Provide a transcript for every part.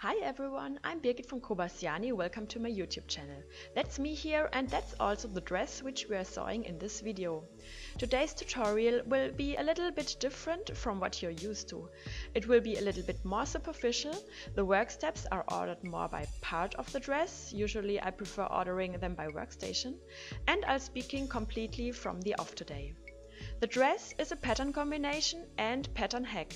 Hi everyone, I'm Birgit from Koba.Siani. Welcome to my YouTube channel. That's me here, and that's also the dress which we are sewing in this video. Today's tutorial will be a little bit different from what you're used to. It will be a little bit more superficial. The work steps are ordered more by part of the dress. Usually I prefer ordering them by workstation. And I'll speaking completely from the off today. The dress is a pattern combination and pattern hack.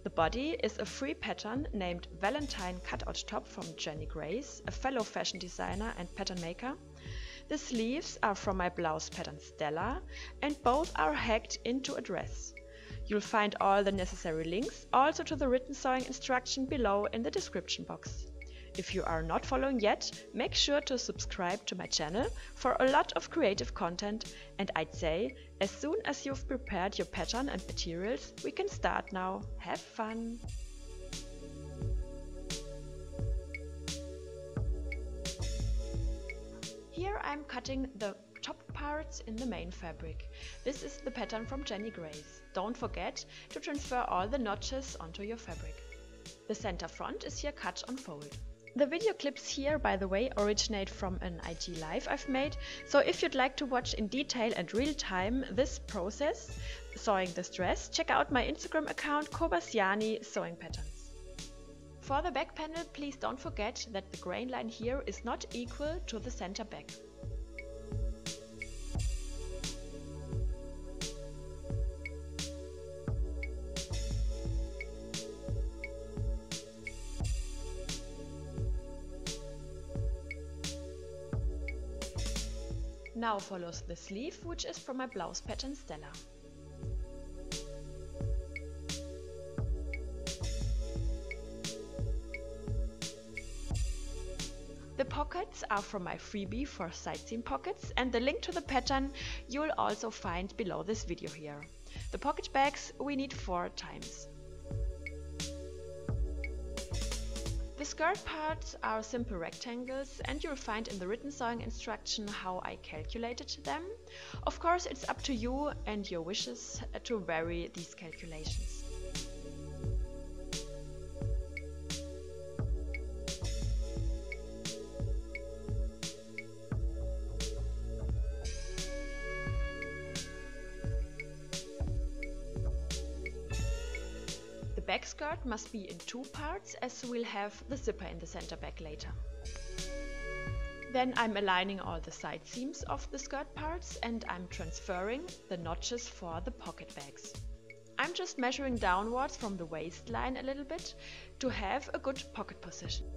The body is a free pattern named Valentine cutout top from Jenny Grace, a fellow fashion designer and pattern maker. The sleeves are from my blouse pattern Stella, and both are hacked into a dress. You'll find all the necessary links also to the written sewing instruction below in the description box. If you are not following yet, make sure to subscribe to my channel for a lot of creative content, and I'd say, as soon as you've prepared your pattern and materials, we can start now. Have fun! Here I'm cutting the top parts in the main fabric. This is the pattern from Jenny Grace. Don't forget to transfer all the notches onto your fabric. The center front is here cut on fold. The video clips here, by the way, originate from an IG live I've made, so if you'd like to watch in detail and real time this process, sewing this dress, check out my Instagram account Koba.Siani Sewing Patterns. For the back panel, please don't forget that the grain line here is not equal to the center back. Now follows the sleeve, which is from my blouse pattern Stella. The pockets are from my Freebie for side seam pockets, and the link to the pattern you'll also find below this video here. The pocket bags we need 4 times. The skirt parts are simple rectangles, and you'll find in the written sewing instruction how I calculated them. Of course, it's up to you and your wishes to vary these calculations. The back skirt must be in 2 parts, as we'll have the zipper in the center back later. Then I'm aligning all the side seams of the skirt parts, and I'm transferring the notches for the pocket bags. I'm just measuring downwards from the waistline a little bit to have a good pocket position.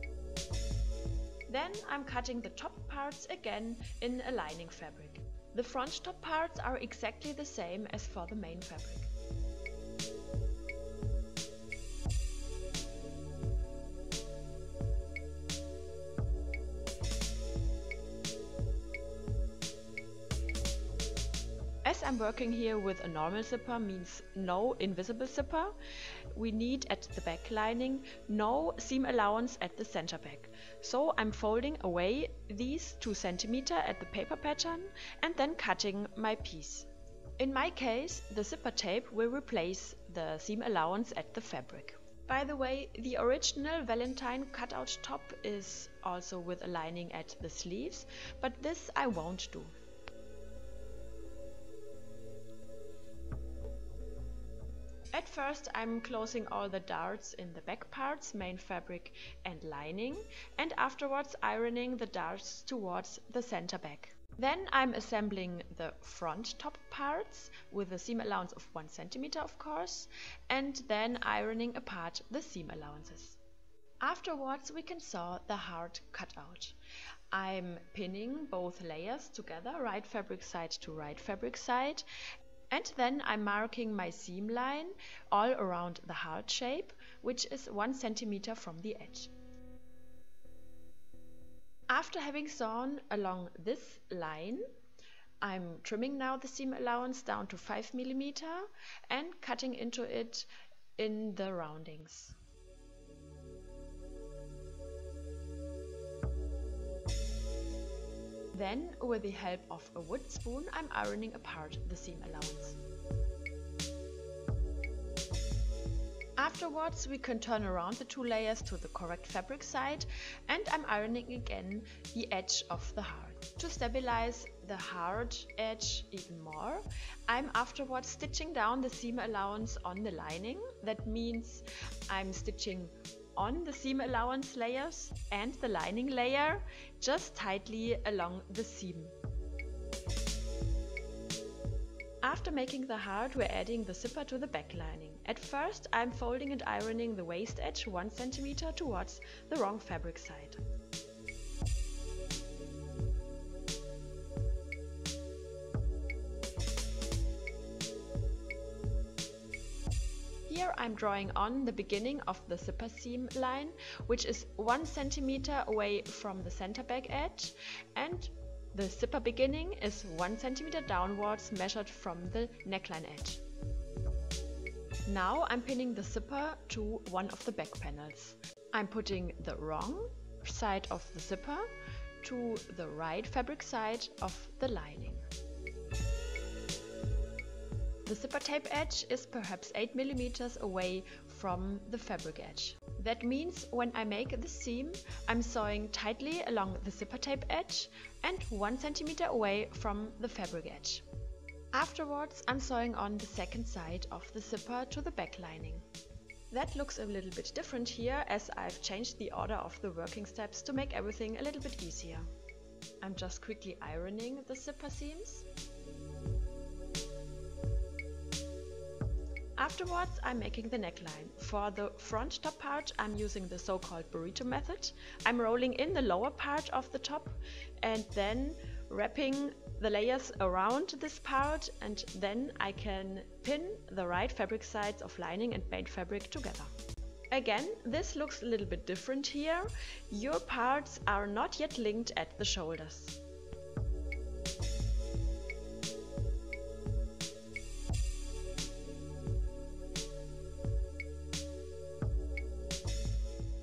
Then I'm cutting the top parts again in a lining fabric. The front top parts are exactly the same as for the main fabric. As I'm working here with a normal zipper, means no invisible zipper, we need at the back lining no seam allowance at the center back. So I'm folding away these 2 cm at the paper pattern and then cutting my piece. In my case, the zipper tape will replace the seam allowance at the fabric. By the way, the original Valentine cutout top is also with a lining at the sleeves, but this I won't do. At first I'm closing all the darts in the back parts, main fabric and lining, and afterwards ironing the darts towards the center back. Then I'm assembling the front top parts with a seam allowance of 1 cm of course, and then ironing apart the seam allowances. Afterwards we can sew the hard cutout. I'm pinning both layers together, right fabric side to right fabric side. And then I'm marking my seam line all around the heart shape, which is 1 cm from the edge. After having sewn along this line, I'm trimming now the seam allowance down to 5 mm and cutting into it in the roundings. Then, with the help of a wood spoon, I'm ironing apart the seam allowance. Afterwards, we can turn around the two layers to the correct fabric side, and I'm ironing again the edge of the heart. To stabilize the hard edge even more, I'm afterwards stitching down the seam allowance on the lining. That means I'm stitching on the seam allowance layers and the lining layer just tightly along the seam. After making the heart, we're adding the zipper to the back lining. At first, I'm folding and ironing the waist edge 1 cm towards the wrong fabric side. Here I'm drawing on the beginning of the zipper seam line, which is 1 cm away from the center back edge, and the zipper beginning is 1 cm downwards measured from the neckline edge. Now I'm pinning the zipper to one of the back panels. I'm putting the wrong side of the zipper to the right fabric side of the lining. The zipper tape edge is perhaps 8 mm away from the fabric edge. That means when I make the seam, I'm sewing tightly along the zipper tape edge and 1 cm away from the fabric edge. Afterwards, I'm sewing on the second side of the zipper to the back lining. That looks a little bit different here, as I've changed the order of the working steps to make everything a little bit easier. I'm just quickly ironing the zipper seams. Afterwards, I'm making the neckline. For the front top part, I'm using the so-called burrito method. I'm rolling in the lower part of the top and then wrapping the layers around this part, and then I can pin the right fabric sides of lining and main fabric together. Again, this looks a little bit different here. Your parts are not yet linked at the shoulders.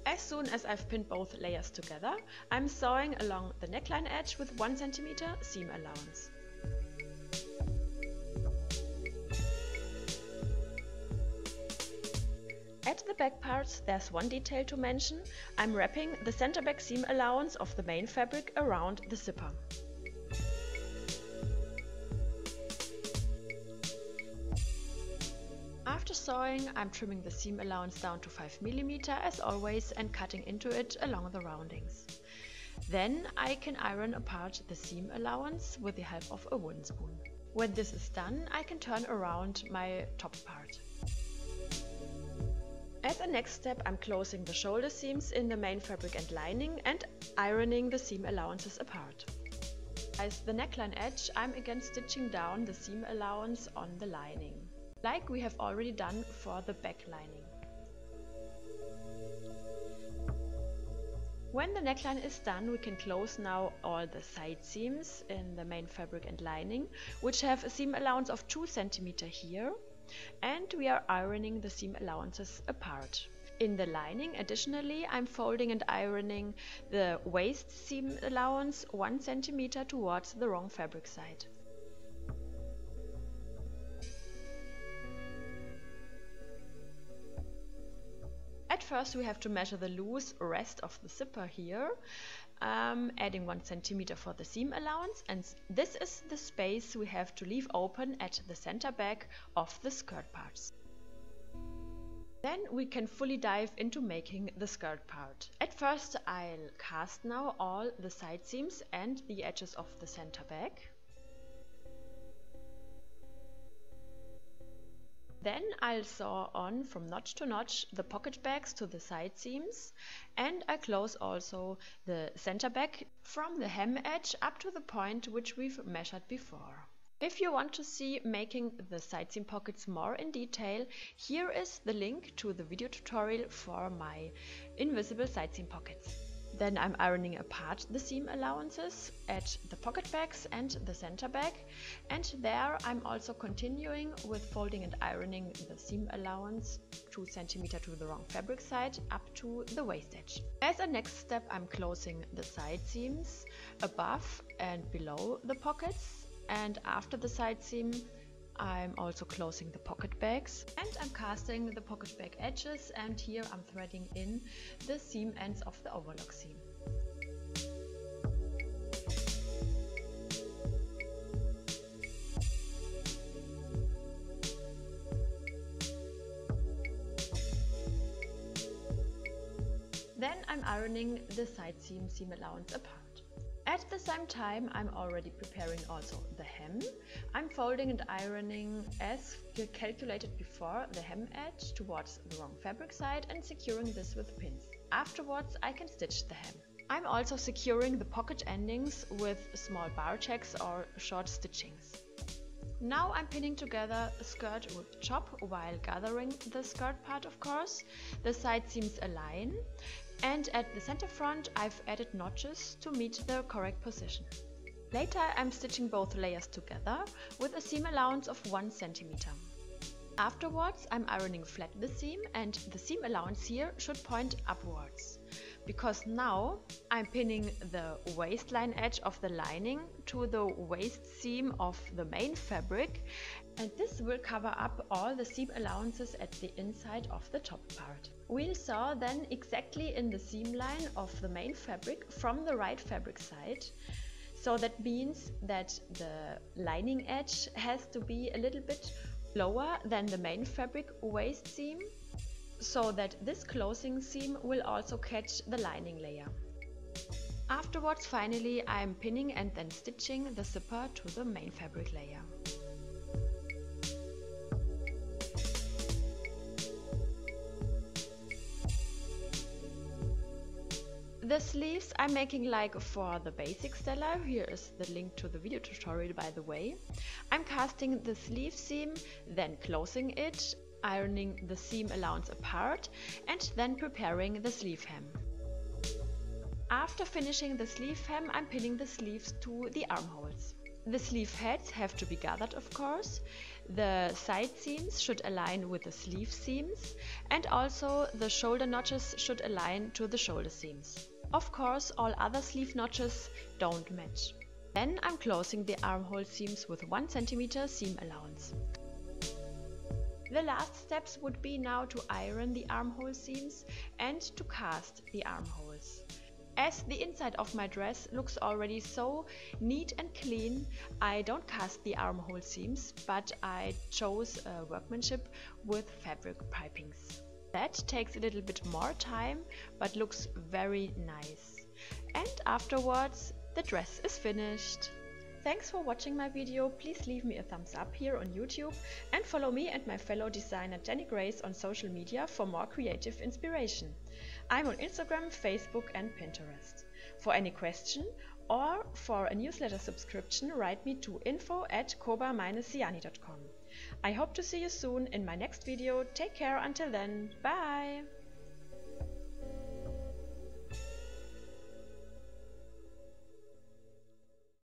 As soon as I've pinned both layers together, I'm sewing along the neckline edge with 1 cm seam allowance. At the back parts, there's one detail to mention. I'm wrapping the center back seam allowance of the main fabric around the zipper. After sewing, I'm trimming the seam allowance down to 5 mm as always and cutting into it along the roundings. Then I can iron apart the seam allowance with the help of a wooden spoon. When this is done, I can turn around my top part. As a next step, I'm closing the shoulder seams in the main fabric and lining and ironing the seam allowances apart. As the neckline edge, I'm again stitching down the seam allowance on the lining, like we have already done for the back lining. When the neckline is done, we can close now all the side seams in the main fabric and lining, which have a seam allowance of 2 cm here, and we are ironing the seam allowances apart. In the lining, additionally, I'm folding and ironing the waist seam allowance 1 cm towards the wrong fabric side. At first we have to measure the loose rest of the zipper here, adding 1 cm for the seam allowance, and this is the space we have to leave open at the center back of the skirt parts. Then we can fully dive into making the skirt part. At first I'll cast now all the side seams and the edges of the center back. Then I'll sew on from notch to notch the pocket backs to the side seams, and I close also the center back from the hem edge up to the point which we've measured before. If you want to see making the side seam pockets more in detail, here is the link to the video tutorial for my invisible side seam pockets. Then I'm ironing apart the seam allowances at the pocket backs and the center back, and there I'm also continuing with folding and ironing the seam allowance 2 cm to the wrong fabric side up to the waist edge. As a next step, I'm closing the side seams above and below the pockets, and after the side seam I'm also closing the pocket bags, and I'm casting the pocket bag edges, and here I'm threading in the seam ends of the overlock seam. Then I'm ironing the side seam allowance apart. At the same time, I'm already preparing also the hem. I'm folding and ironing as calculated before the hem edge towards the wrong fabric side and securing this with pins. Afterwards, I can stitch the hem. I'm also securing the pocket endings with small bar checks or short stitchings. Now I'm pinning together a skirt with top while gathering the skirt part, of course. The side seams align, and at the center front I've added notches to meet the correct position. Later I'm stitching both layers together with a seam allowance of 1 cm. Afterwards I'm ironing flat the seam, and the seam allowance here should point upwards, because now I'm pinning the waistline edge of the lining to the waist seam of the main fabric, and this will cover up all the seam allowances at the inside of the top part. We'll sew then exactly in the seam line of the main fabric from the right fabric side. So that means that the lining edge has to be a little bit lower than the main fabric waist seam, so that this closing seam will also catch the lining layer. Afterwards, finally, I'm pinning and then stitching the zipper to the main fabric layer. The sleeves I'm making like for the basic Stella. Here is the link to the video tutorial, by the way. I'm casting the sleeve seam, then closing it, ironing the seam allowance apart, and then preparing the sleeve hem. After finishing the sleeve hem, I'm pinning the sleeves to the armholes. The sleeve heads have to be gathered, of course. The side seams should align with the sleeve seams, and also the shoulder notches should align to the shoulder seams. Of course, all other sleeve notches don't match. Then I'm closing the armhole seams with 1 cm seam allowance. The last steps would be now to iron the armhole seams and to cast the armholes. As the inside of my dress looks already so neat and clean, I don't cast the armhole seams, but I chose workmanship with fabric pipings. That takes a little bit more time, but looks very nice. And afterwards, the dress is finished. Thanks for watching my video. Please leave me a thumbs up here on YouTube and follow me and my fellow designer Jenny Grace on social media for more creative inspiration. I'm on Instagram, Facebook and Pinterest. For any question or for a newsletter subscription, write me to info@Koba.Siani.com. I hope to see you soon in my next video. Take care until then. Bye!